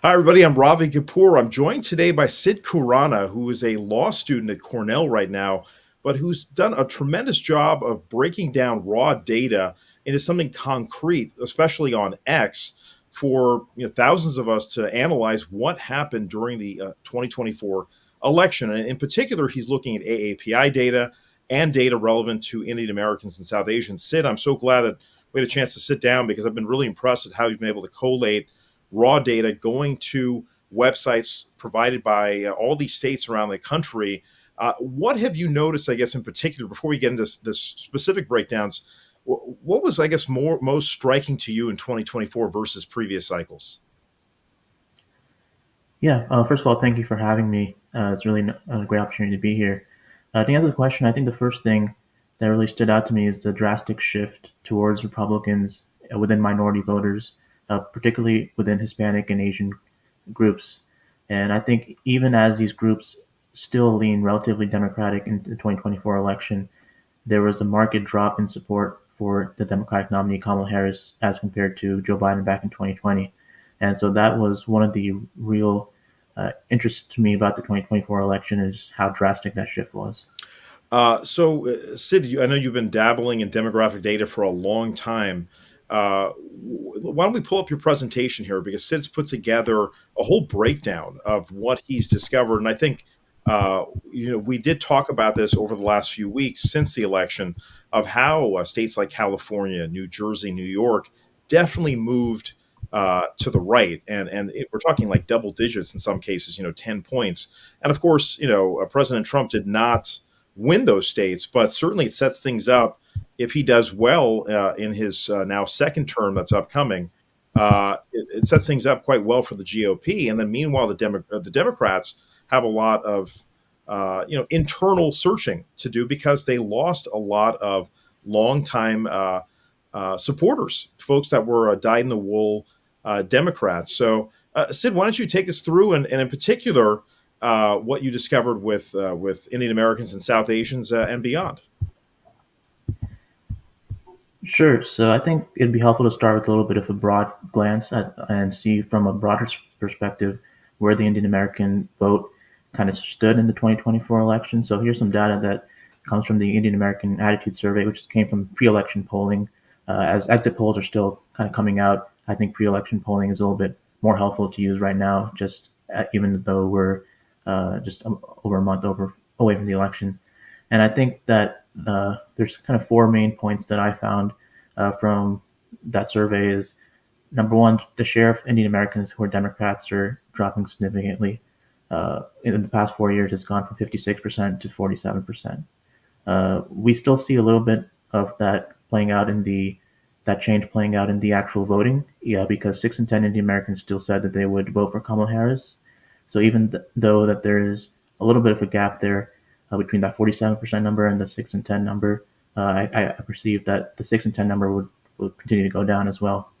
Hi, everybody. I'm Ravi Kapoor. I'm joined today by Sid Khurana, who is a law student at Cornell right now, but who's done a tremendous job of breaking down raw data into something concrete, especially on X, for thousands of us to analyze what happened during the 2024 election. And in particular, he's looking at AAPI data and data relevant to Indian Americans and South Asians. Sid, I'm so glad that we had a chance to sit down because I've been really impressed at how you've been able to collate raw data going to websites provided by all these states around the country. What have you noticed, I guess, in particular, before we get into this specific breakdowns, what was, I guess, most striking to you in 2024 versus previous cycles? Yeah, first of all, thank you for having me. It's really a great opportunity to be here. To answer the question, I think the first thing that really stood out to me is the drastic shift towards Republicans within minority voters, particularly within Hispanic and Asian groups. And I think even as these groups still lean relatively Democratic in the 2024 election, there was a marked drop in support for the Democratic nominee Kamala Harris as compared to Joe Biden back in 2020. And so that was one of the real interest to me about the 2024 election is how drastic that shift was. Sid, I know you've been dabbling in demographic data for a long time. Why don't we pull up your presentation here? Because Sid's put together a whole breakdown of what he's discovered, and I think we did talk about this over the last few weeks since the election of how states like California, New Jersey, New York definitely moved to the right, and we're talking like double digits in some cases, 10 points. And of course, President Trump did not win those states, but certainly it sets things up if he does well in his now second term that's upcoming. It sets things up quite well for the GOP, and then meanwhile the Democrats have a lot of internal searching to do because they lost a lot of longtime supporters, folks that were dyed in the wool Democrats. So, Sid, why don't you take us through, and in particular, what you discovered with Indian Americans and South Asians and beyond? Sure. So I think it'd be helpful to start with a little bit of a broad glance and see from a broader perspective where the Indian American vote kind of stood in the 2024 election. So here's some data that comes from the Indian American Attitude Survey, which came from pre-election polling. As exit polls are still kind of coming out, I think pre-election polling is a little bit more helpful to use right now, just even though we're just over a month away from the election. And I think that there's kind of four main points that I found from that survey is number one, the share of Indian Americans who are Democrats are dropping significantly. In the past 4 years, it's gone from 56% to 47%. We still see a little bit of that playing out in that change playing out in the actual voting. Yeah, because 6 in 10 Indian Americans still said that they would vote for Kamala Harris. So even though that there is a little bit of a gap there between that 47% number and the 6 in 10 number, I perceive that the 6 in 10 number would continue to go down as well.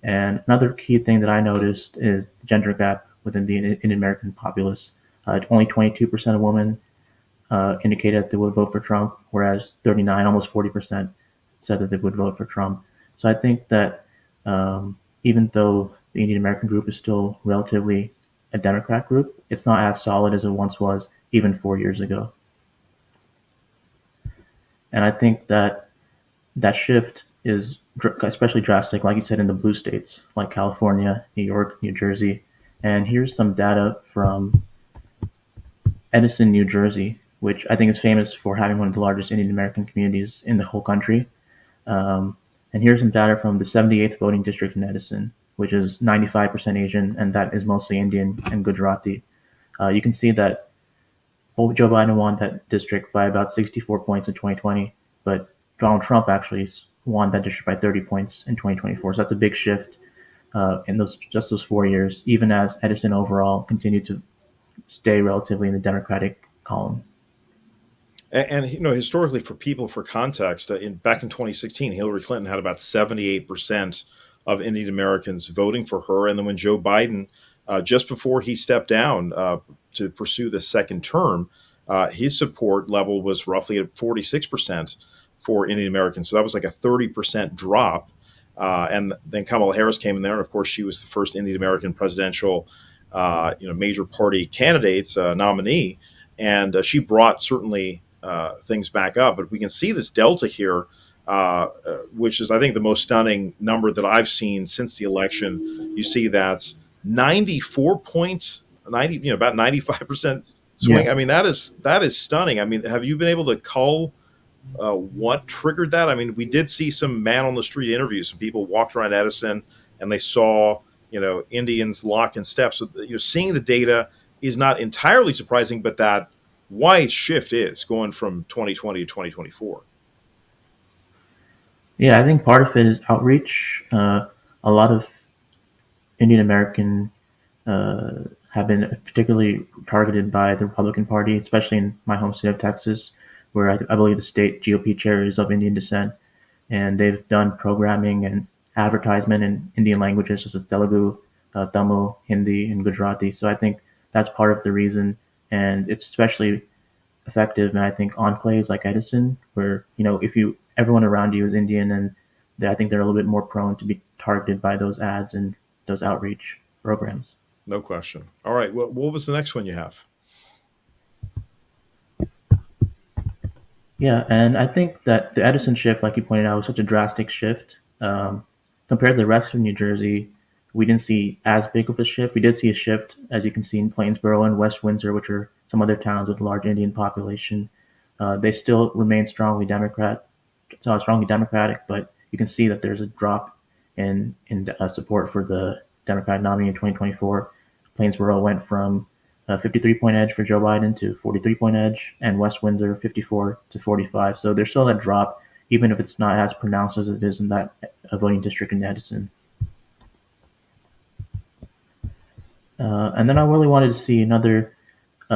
And another key thing that I noticed is the gender gap within the Indian American populace. Only 22% of women indicated that they would vote for Trump, whereas 39, almost 40%, said that they would vote for Trump. So I think that even though the Indian American group is still relatively a Democrat group, it's not as solid as it once was even 4 years ago. And I think that that shift is especially drastic, like you said, in the blue states like California, New York, New Jersey. And here's some data from Edison, New Jersey, which I think is famous for having one of the largest Indian American communities in the whole country. And here's some data from the 78th voting district in Edison, which is 95% Asian, and that is mostly Indian and Gujarati. You can see that Joe Biden won that district by about 64 points in 2020, but Donald Trump actually won that district by 30 points in 2024. So that's a big shift in those 4 years, even as Edison overall continued to stay relatively in the Democratic column. And historically, for people, for context, back in 2016, Hillary Clinton had about 78% of Indian Americans voting for her, and then when Joe Biden, just before he stepped down to pursue the second term, his support level was roughly at 46% for Indian Americans. So that was like a 30% drop. And then Kamala Harris came in there, and of course, she was the first Indian American presidential, major party candidate nominee, and she brought certainly things back up. But we can see this delta here, which is, I think, the most stunning number that I've seen since the election. You see that 94.90, about 95% Yeah. swing. I mean, that is stunning. I mean, have you been able to cull what triggered that? I mean, we did see some man on the street interviews. Some people walked around Edison and they saw, Indians locked in step. So, seeing the data is not entirely surprising, but that wide shift is going from 2020 to 2024. Yeah, I think part of it is outreach. A lot of Indian American uh, have been particularly targeted by the Republican Party, especially in my home state of Texas, where I believe the state GOP chair is of Indian descent, and they've done programming and advertisement in Indian languages such as Telugu, Tamil, Hindi, and Gujarati. So I think that's part of the reason, and it's especially effective. And I think enclaves like Edison, where if you everyone around you is Indian, and I think they're a little bit more prone to be targeted by those ads and those outreach programs. No question. All right. Well, what was the next one you have? Yeah, and I think that the Edison shift, like you pointed out, was such a drastic shift. Compared to the rest of New Jersey, we didn't see as big of a shift. We did see a shift, as you can see in Plainsboro and West Windsor, which are some other towns with a large Indian population. They still remain strongly Democratic, but you can see that there's a drop in support for the Democratic nominee in 2024. Plainsboro went from a 53-point edge for Joe Biden to 43-point edge, and West Windsor 54 to 45. So there's still that drop, even if it's not as pronounced as it is in that voting district in Edison. And then I really wanted to see another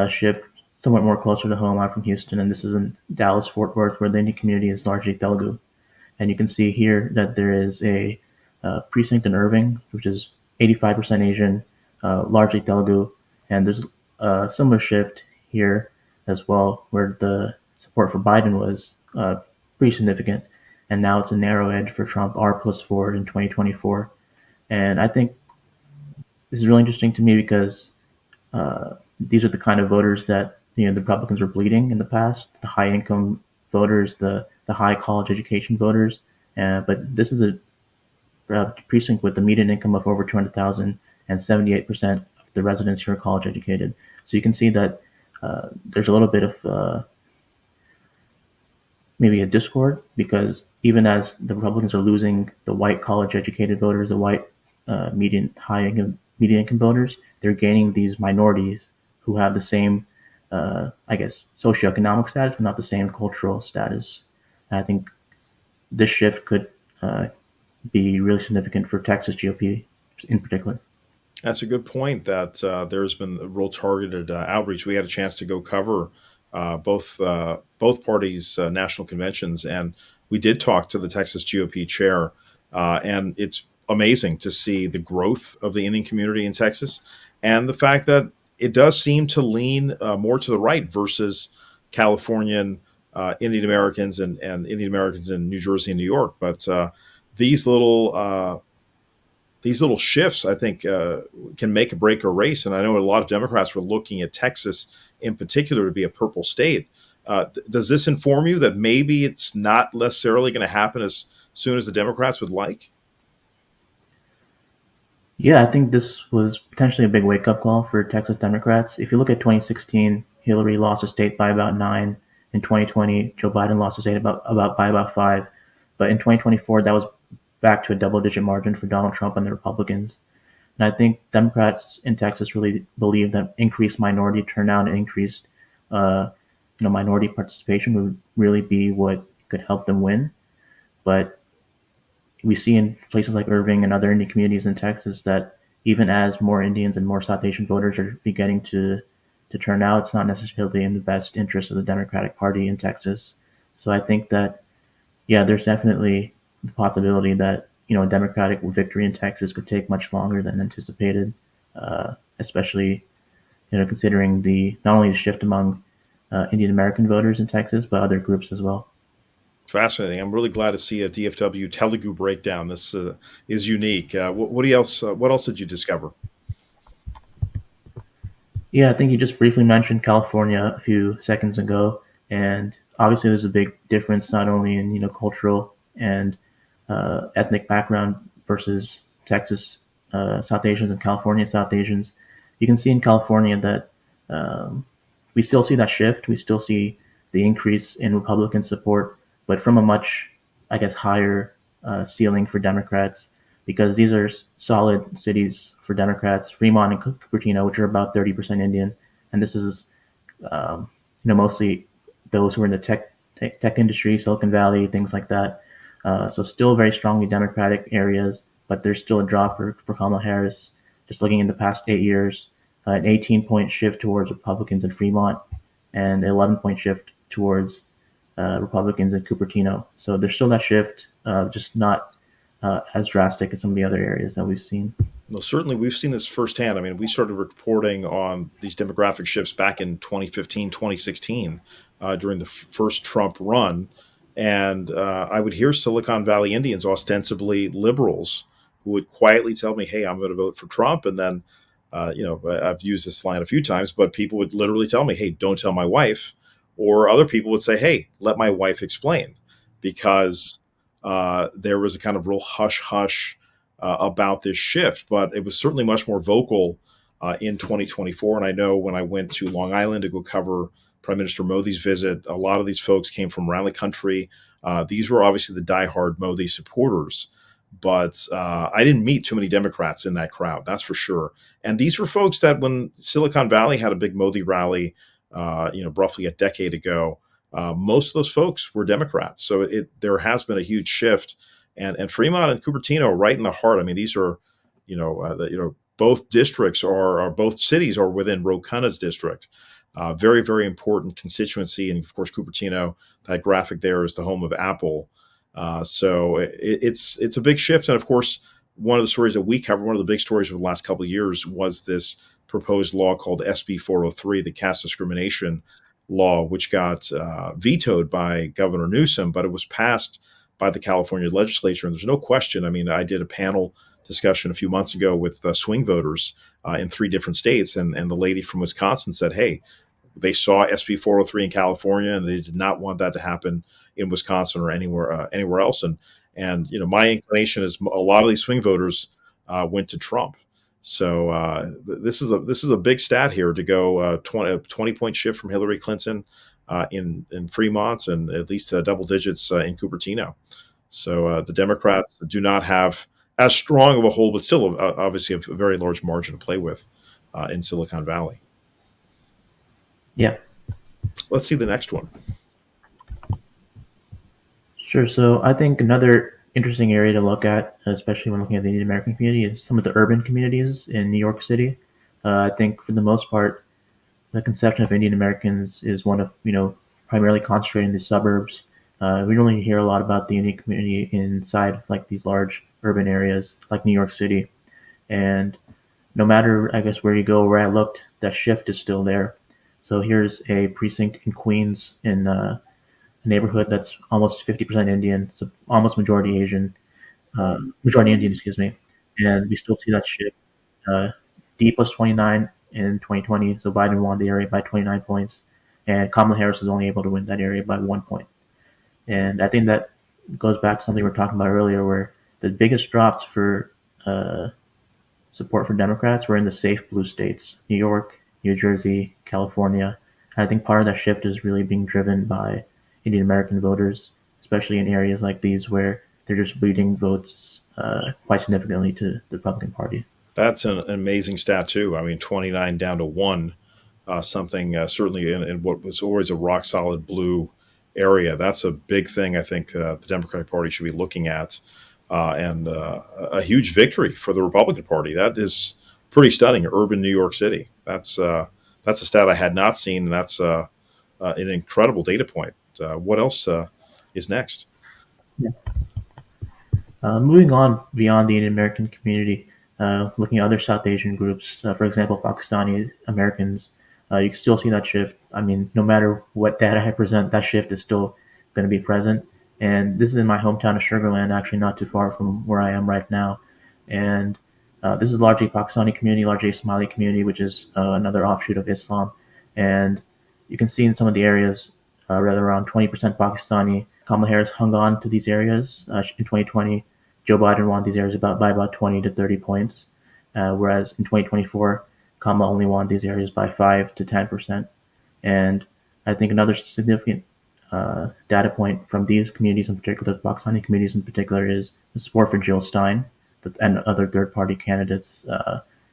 shift somewhat more closer to home. I'm from Houston, and this is in Dallas, Fort Worth, where the Indian community is largely Telugu. And you can see here that there is a precinct in Irving, which is 85% Asian, largely Telugu, and there's a similar shift here as well, where the support for Biden was pretty significant, and now it's a narrow edge for Trump, R+4 in 2024. And I think this is really interesting to me because these are the kind of voters that the Republicans were bleeding in the past, the high income voters, the high college education voters. But this is a precinct with a median income of over 200,000, and 78% of the residents here are college educated. So you can see that there's a little bit of maybe a discord, because even as the Republicans are losing the white college educated voters, the white median income voters, they're gaining these minorities who have the same, I guess, socioeconomic status, but not the same cultural status. And I think this shift could be really significant for Texas GOP in particular. That's a good point. That there's been a real targeted outreach. We had a chance to go cover both parties' national conventions, and we did talk to the Texas GOP chair, and it's amazing to see the growth of the Indian community in Texas, and the fact that it does seem to lean more to the right versus Californian Indian Americans and Indian Americans in New Jersey and New York. But these little these little shifts, I think, can make a break a race. And I know a lot of Democrats were looking at Texas in particular to be a purple state. Does this inform you that maybe it's not necessarily going to happen as soon as the Democrats would like? Yeah, I think this was potentially a big wake up call for Texas Democrats. If you look at 2016, Hillary lost the state by about 9. In 2020, Joe Biden lost the state by about 5. But in 2024, that was back to a double digit margin for Donald Trump and the Republicans. And I think Democrats in Texas really believe that increased minority turnout and increased minority participation would really be what could help them win. But we see in places like Irving and other Indian communities in Texas that even as more Indians and more South Asian voters are beginning to turn out, it's not necessarily in the best interest of the Democratic Party in Texas. So I think that yeah, there's definitely the possibility that a Democratic victory in Texas could take much longer than anticipated, especially considering the not only the shift among Indian American voters in Texas, but other groups as well. Fascinating. I'm really glad to see a DFW Telugu breakdown. This is unique. What else? What else did you discover? Yeah, I think you just briefly mentioned California a few seconds ago, and obviously there's a big difference not only in cultural and ethnic background versus Texas, South Asians and California South Asians. You can see in California that we still see that shift. We still see the increase in Republican support, but from a much, I guess, higher ceiling for Democrats, because these are solid cities for Democrats, Fremont and Cupertino, which are about 30% Indian, and this is mostly those who are in the tech industry, Silicon Valley, things like that. So still very strongly Democratic areas, but there's still a drop for Kamala Harris. Just looking in the past 8 years, an 18-point shift towards Republicans in Fremont, and an 11-point shift towards Republicans in Cupertino. So there's still that shift, just not as drastic as some of the other areas that we've seen. Well, certainly we've seen this firsthand. I mean, we started reporting on these demographic shifts back in 2015, 2016, during the first Trump run. And I would hear Silicon Valley Indians, ostensibly liberals, who would quietly tell me, hey, I'm going to vote for Trump. And then, I've used this line a few times, but people would literally tell me, hey, don't tell my wife. Or other people would say, hey, let my wife explain. Because there was a kind of real hush hush about this shift, but it was certainly much more vocal in 2024. And I know when I went to Long Island to go cover Prime Minister Modi's visit, a lot of these folks came from around the country. These were obviously the diehard Modi supporters, but I didn't meet too many Democrats in that crowd, that's for sure. And these were folks that when Silicon Valley had a big Modi rally, roughly a decade ago, most of those folks were Democrats. So there has been a huge shift, and Fremont and Cupertino are right in the heart. I mean, these are, both districts are both cities are within Ro Khanna's district. Very, very important constituency, and of course, Cupertino. That graphic there is the home of Apple. So it's a big shift, and of course, one of the stories that we covered, one of the big stories over the last couple of years, was this proposed law called SB 403, the caste discrimination law, which got vetoed by Governor Newsom, but it was passed by the California legislature. And there's no question. I mean, I did a panel discussion a few months ago with swing voters in 3 different states, and the lady from Wisconsin said, hey, they saw SB 403 in California, and they did not want that to happen in Wisconsin or anywhere else. And my inclination is a lot of these swing voters went to Trump. So this is a big stat here to go 20-point shift from Hillary Clinton in Fremont, and at least double digits in Cupertino. So the Democrats do not have as strong of a hold, but still obviously a very large margin to play with in Silicon Valley. Yeah, Let's see the next one. sure. So I think another interesting area to look at, especially when looking at the Indian American community, is some of the urban communities in New York City. I think for the most part, the conception of Indian Americans is one of, primarily concentrated in the suburbs. We don't really hear a lot about the Indian community inside like these large urban areas like New York City. And no matter, I guess, where you go, where I looked, that shift is still there. So here's a precinct in Queens in a neighborhood that's almost 50% Indian, so almost majority Asian, majority Indian, excuse me. And we still see that shift. Uh, D plus 29 in 2020, so Biden won the area by 29 points, and Kamala Harris was only able to win that area by 1 point. And I think that goes back to something we were talking about earlier, where the biggest drops for support for Democrats were in the safe blue states, New York, New Jersey, California. And I think part of that shift is really being driven by Indian American voters, especially in areas like these where they're just bleeding votes quite significantly to the Republican Party. That's an amazing stat too. I mean, 29 down to one, something certainly in what was always a rock solid blue area. That's a big thing. I think the Democratic Party should be looking at, and a huge victory for the Republican Party. That is pretty stunning. Urban New York City. That's a stat I had not seen, and that's an incredible data point. What else is next? Yeah. Moving on beyond the Indian American community, looking at other South Asian groups, for example, Pakistani-Americans, you can still see that shift. I mean, no matter what data I present, that shift is still going to be present. And this is in my hometown of Sugar Land, actually not too far from where I am right now. And this is largely Pakistani community, largely a Somali community, which is another offshoot of Islam. And you can see in some of the areas, rather around 20% Pakistani. Kamala Harris hung on to these areas in 2020. Joe Biden won these areas by about 20 to 30 points, whereas in 2024, Kamala only won these areas by 5 to 10%. And I think another significant data point from these communities in particular, the Pakistani communities in particular, is the support for Jill Stein and other third-party candidates.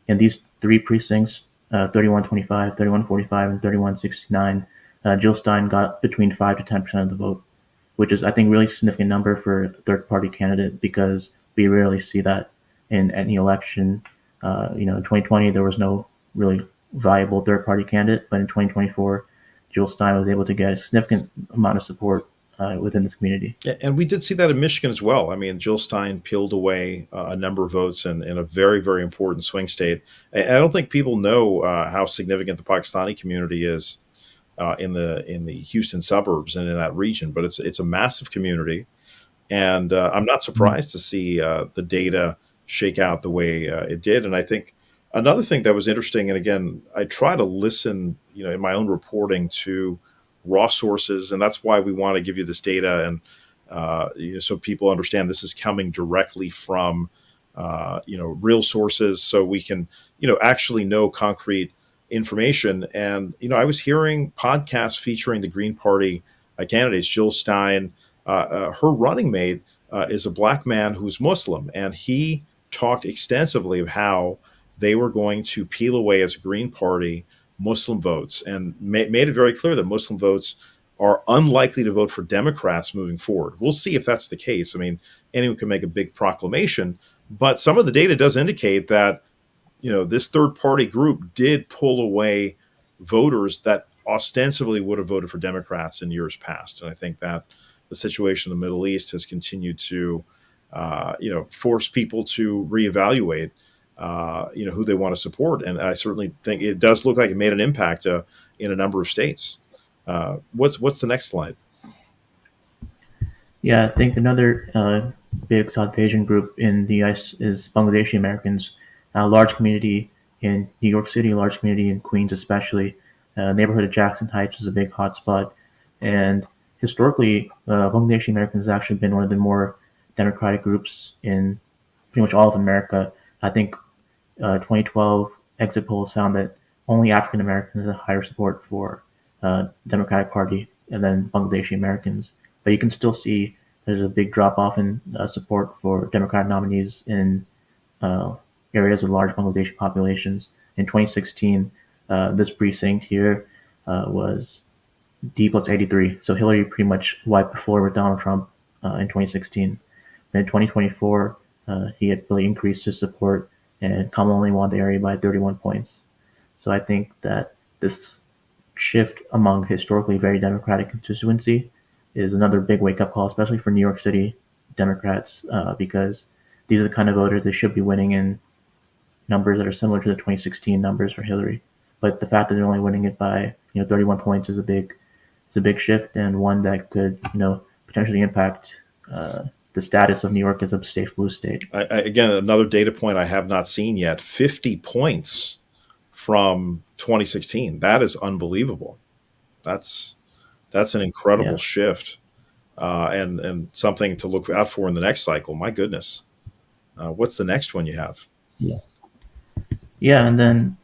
In these three precincts, 3125, 3145, and 3169, Jill Stein got between 5 to 10% of the vote, which is, I think, really significant number for a third-party candidate because we rarely see that in any election. In 2020, there was no really viable third-party candidate, but in 2024, Jill Stein was able to get a significant amount of support within this community. And we did see that in Michigan as well. I mean, Jill Stein peeled away a number of votes in a very, very important swing state. And I don't think people know how significant the Pakistani community is in the Houston suburbs and in that region. But it's a massive community, and I'm not surprised to see the data shake out the way it did. And I think another thing that was interesting, and again, I try to listen, in my own reporting to raw sources, and that's why we want to give you this data, and so people understand this is coming directly from real sources, so we can actually know concrete information. And I was hearing podcasts featuring the Green Party candidates, Jill Stein. Her running mate is a black man who's Muslim, and he talked extensively of how they were going to peel away as a Green Party Muslim votes, and made it very clear that Muslim votes are unlikely to vote for Democrats moving forward. We'll see if that's the case. I mean, anyone can make a big proclamation, but some of the data does indicate that this third party group did pull away voters that ostensibly would have voted for Democrats in years past. And I think that the situation in the Middle East has continued to, force people to reevaluate, who they want to support. And I certainly think it does look like it made an impact in a number of states. What's the next slide? Yeah, I think another big South Asian group in the US is Bangladeshi-Americans, a large community in New York City, a large community in Queens especially. Neighborhood of Jackson Heights is a big hotspot. And historically, Bangladeshi-Americans has actually been one of the more democratic groups in pretty much all of America. I think 2012 exit polls found that only African Americans had higher support for Democratic Party and then Bangladeshi Americans. But you can still see there's a big drop off in support for Democratic nominees in uh, areas with large Bangladeshi populations. In 2016, this precinct here was D plus 83. So Hillary pretty much wiped the floor with Donald Trump in 2016. In 2024, he had really increased his support, and Kamala only won the area by 31 points. So I think that this shift among historically very Democratic constituency is another big wake up call, especially for New York City Democrats, because these are the kind of voters they should be winning in numbers that are similar to the 2016 numbers for Hillary. But the fact that they're only winning it by 31 points is a big shift, and one that could potentially impact the status of New York as a safe blue state. Again, another data point I have not seen yet: 50 points from 2016. That is unbelievable. That's an incredible Yeah, shift, and something to look out for in the next cycle. My goodness, what's the next one you have? yeah, yeah. And then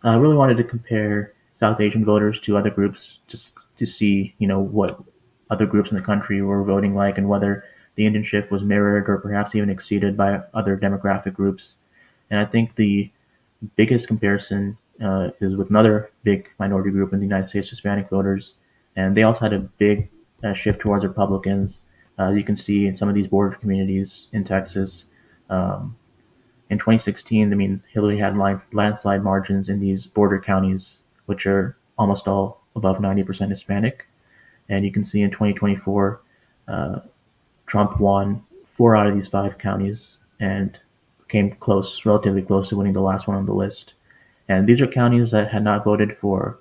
I really wanted to compare South Asian voters to other groups just to see what other groups in the country were voting like and whether the Indian shift was mirrored or perhaps even exceeded by other demographic groups. And I think the biggest comparison is with another big minority group in the United States, Hispanic voters, and they also had a big shift towards Republicans. You can see in some of these border communities in Texas. Um, in 2016, I mean, Hillary had landslide margins in these border counties, which are almost all above 90% Hispanic. And you can see in 2024, uh, Trump won 4 out of these 5 counties and came close, relatively close to winning the last one on the list. And these are counties that had not voted for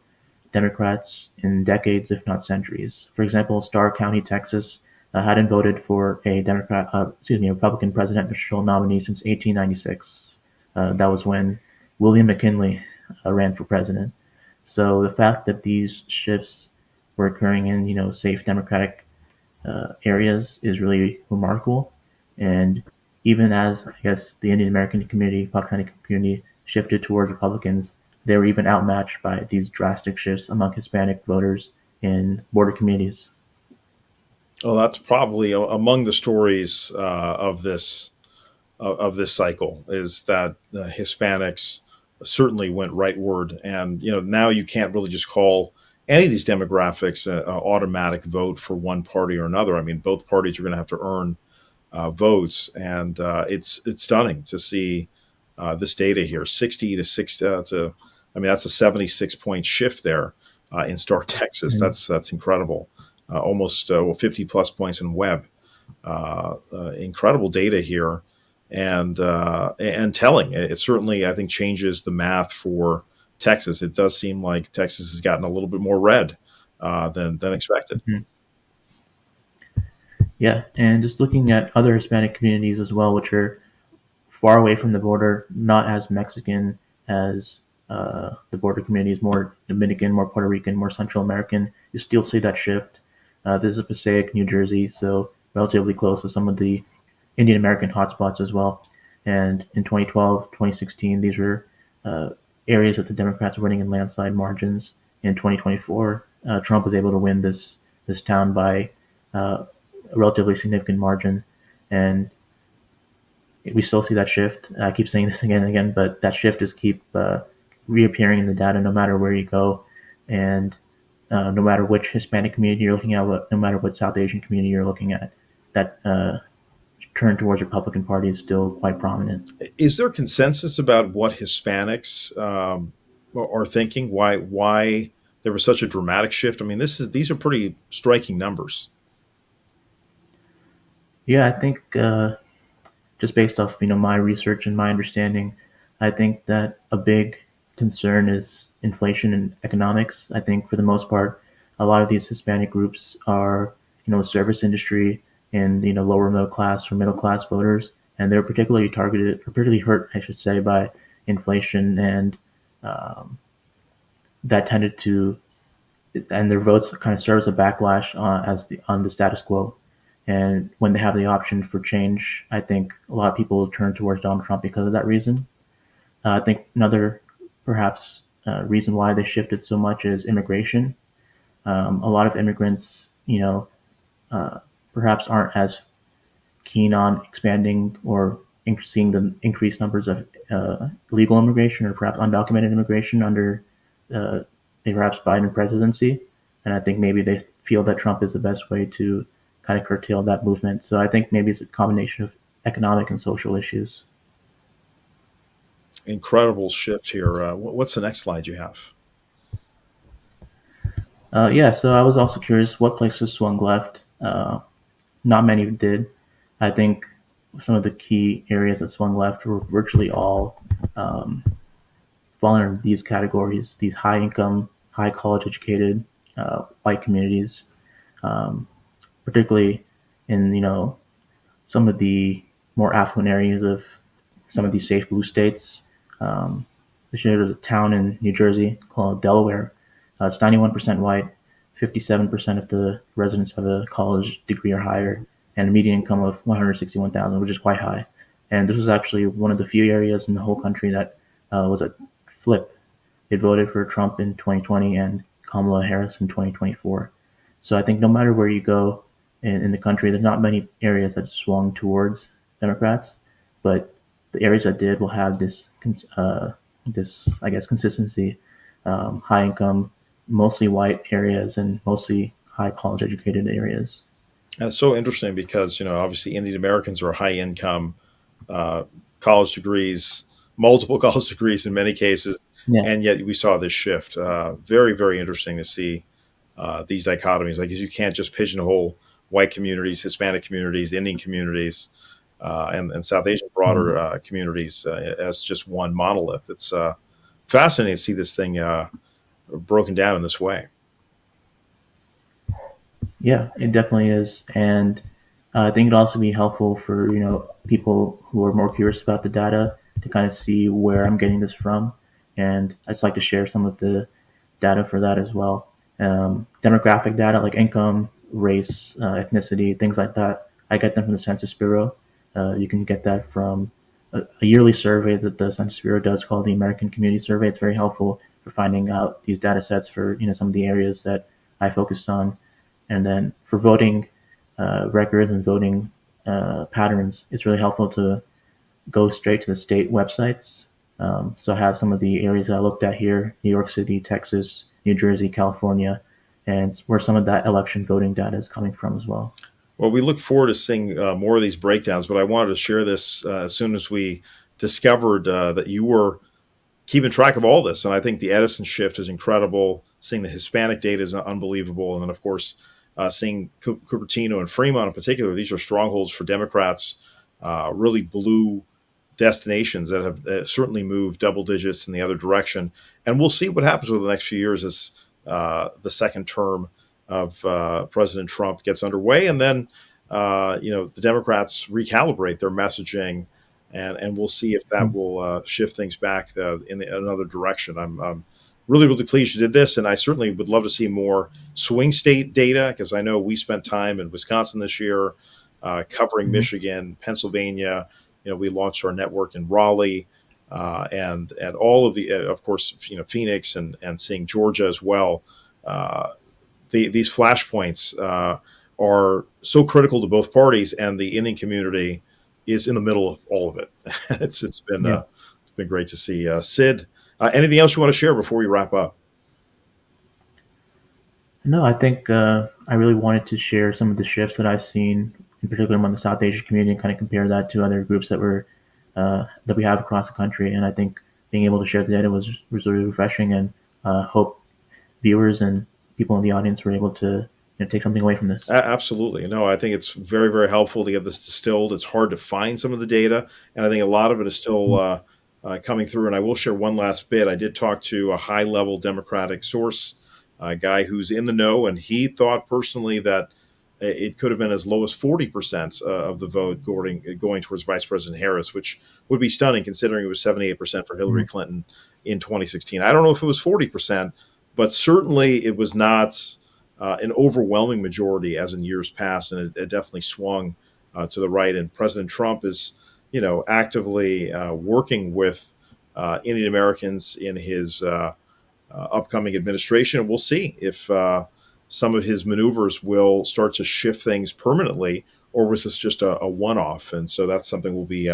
Democrats in decades, if not centuries. For example, Starr County, Texas, hadn't voted for a Republican presidential nominee since 1896. That was when William McKinley ran for president. So the fact that these shifts were occurring in, safe democratic areas is really remarkable. And even as, I guess, the Indian American community, Pakistani community shifted towards Republicans, they were even outmatched by these drastic shifts among Hispanic voters in border communities. Well, that's probably among the stories of this cycle is that Hispanics certainly went rightward, and now you can't really just call any of these demographics an automatic vote for one party or another. I mean, both parties are going to have to earn votes, and it's stunning to see this data here: 60 to six to. I mean, that's a 76-point shift there in Star Texas. Mm. That's incredible. Almost 50 plus points in Webb. Incredible data here, and telling. It certainly, I think, changes the math for Texas. It does seem like Texas has gotten a little bit more red than expected. Mhm. Yeah, and just looking at other Hispanic communities as well, which are far away from the border, not as Mexican as the border communities, more Dominican, more Puerto Rican, more Central American. You still see that shift. This is Passaic, New Jersey, so relatively close to some of the Indian American hotspots as well. And in 2012, 2016, these were uh, areas that the Democrats were winning in landslide margins. In 2024, Trump was able to win this town by a relatively significant margin, and we still see that shift. I keep saying this again and again, but that shift just keep reappearing in the data no matter where you go, and no matter which Hispanic community you're looking at, no matter what South Asian community you're looking at, that turn towards Republican Party is still quite prominent. Is there consensus about what Hispanics are thinking? Why there was such a dramatic shift? I mean, these are pretty striking numbers. Yeah, I think just based off my research and my understanding, I think that a big concern is inflation and economics. I think for the most part, a lot of these Hispanic groups are service industry and lower middle class or middle class voters, and they're particularly targeted, or particularly hurt, I should say, by inflation, and um, that tended to and their votes kind of serve as a backlash on the status quo. And when they have the option for change, I think a lot of people turn towards Donald Trump because of that reason. I think another perhaps reason why they shifted so much is immigration. A lot of immigrants, uh, perhaps aren't as keen on expanding or seeing the increased numbers of illegal immigration or perhaps undocumented immigration under uh, the perhaps Biden presidency. And I think maybe they feel that Trump is the best way to kind of curtail that movement. So I think maybe it's a combination of economic and social issues. Incredible shift here. What's the next slide you have? Yeah, so I was also curious what places swung left. Not many did. I think some of the key areas that swung left were virtually all um, fall under these categories, these high income, high college educated white communities, um, particularly in some of the more affluent areas of some of these safe blue states. Um, there's a town in New Jersey called Delaware. It's 91% white. 57% of the residents have a college degree or higher, and a median income of 161,000, which is quite high. And this was actually one of the few areas in the whole country that was a flip. It voted for Trump in 2020 and Kamala Harris in 2024. So I think no matter where you go in the country, there's not many areas that swung towards Democrats, but the areas that did will have this I guess consistency, high income, mostly white areas and mostly high college educated areas. And it's so interesting because obviously Indian Americans are high income, uh, college degrees, multiple college degrees in many cases, Yeah. and yet we saw this shift. Very very interesting to see these dichotomies. Like you can't just pigeonhole white communities, Hispanic communities, Indian communities, and South Asian broader Mhm. communities as just one monolith. It's fascinating to see this thing broken down in this way. Yeah, it definitely is, and I think it'd also be helpful for people who are more curious about the data to kind of see where I'm getting this from, and I'd just like to share some of the data for that as well. Demographic data like income, race, ethnicity, things like that. I get them from the Census Bureau. You can get that from a yearly survey that the Census Bureau does called the American Community Survey. It's very helpful for finding out these data sets for some of the areas that I focused on. And then for voting records and voting patterns, it's really helpful to go straight to the state websites. So I have some of the areas that I looked at here: New York City, Texas, New Jersey, California, and where some of that election voting data is coming from as well. Well, we look forward to seeing more of these breakdowns, but I wanted to share this as soon as we discovered that you were keeping track of all this. And I think the Edison shift is incredible. Seeing the Hispanic data is unbelievable. And then, of course, seeing Cupertino and Fremont in particular, these are strongholds for Democrats, really blue destinations that have certainly moved double digits in the other direction. And we'll see what happens over the next few years as the second term of President Trump gets underway. And then, the Democrats recalibrate their messaging, and we'll see if that will shift things back in another direction. I'm really, really pleased you did this, and I certainly would love to see more swing state data because I know we spent time in Wisconsin this year covering Mhm. Michigan, Pennsylvania. We launched our network in Raleigh, and all of the, of course, Phoenix and seeing Georgia as well. These flashpoints are so critical to both parties, and the Indian community is in the middle of all of it. Yeah. It's been great to see. Sid, anything else you want to share before we wrap up? No, I think I really wanted to share some of the shifts that I've seen, in particular among the South Asian community, and kind of compare that to other groups that we have across the country. And I think being able to share the data was really refreshing, and hope viewers and people in the audience were able to take something away from this. Absolutely. No, I think it's very, very helpful to get this distilled. It's hard to find some of the data, and I think a lot of it is still coming through. And I will share one last bit. I did talk to a high level Democratic source, a guy who's in the know, and he thought personally that it could have been as low as 40% of the vote going towards Vice President Harris, which would be stunning considering it was 78% for Hillary Mhm. Clinton in 2016. I don't know if it was 40%, but certainly it was not an overwhelming majority as in years past, and it definitely swung to the right. And President Trump is, actively working with Indian Americans in his upcoming administration, and we'll see if some of his maneuvers will start to shift things permanently, or was this just a one-off? And so that's something we'll be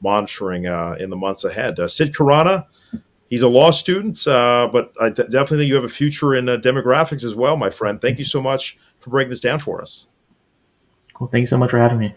monitoring in the months ahead. Sid Khurana, he's a law student, but I definitely think you have a future in demographics as well, my friend. Thank you so much for breaking this down for us. Cool. Thank you so much for having me.